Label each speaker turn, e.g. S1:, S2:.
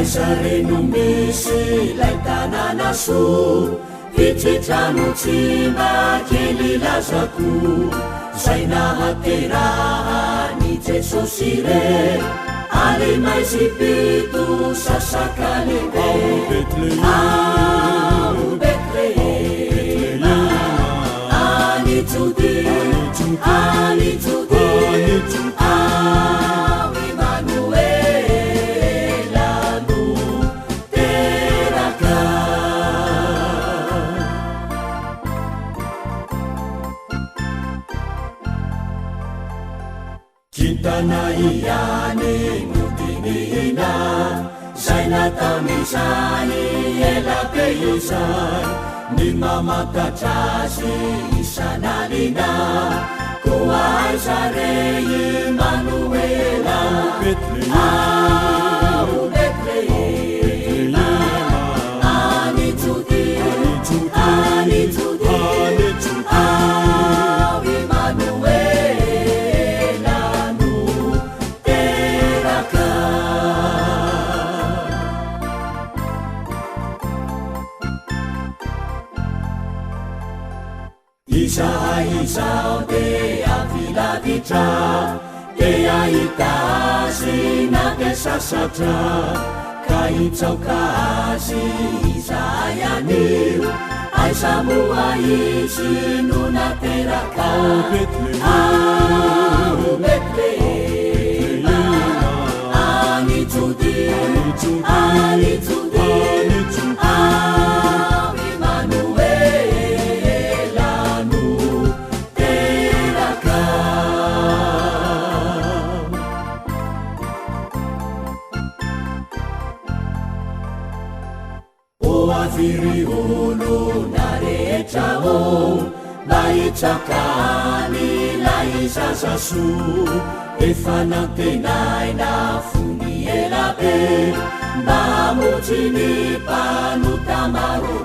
S1: aizareno misy lay tanàna soa fitretrano tsy mba kely lazako zay nahateraha ny jesosy re ale maizipito sasakalebe ao betlehema ani jody ani jody ao Emanuela no teraka kintana iany nodinihina zay natamizany elabe izay ny mamatatrazy isanalina koa aizare Emanuela ao betlehema ani jody ani jody ao Emanuela no teraka izahay izao dia vilavitra dia ahita azy nampiasasatra ka hitsaoka azy izahay anio aiza moa izy no nateraka ao betlehema ani jody ani jody ao Emanuela no teraka o aviry olo narehetra o mba hitsakany lay zazasoa efa nantenaina fony elabe mba hamotsy ny mpanota maro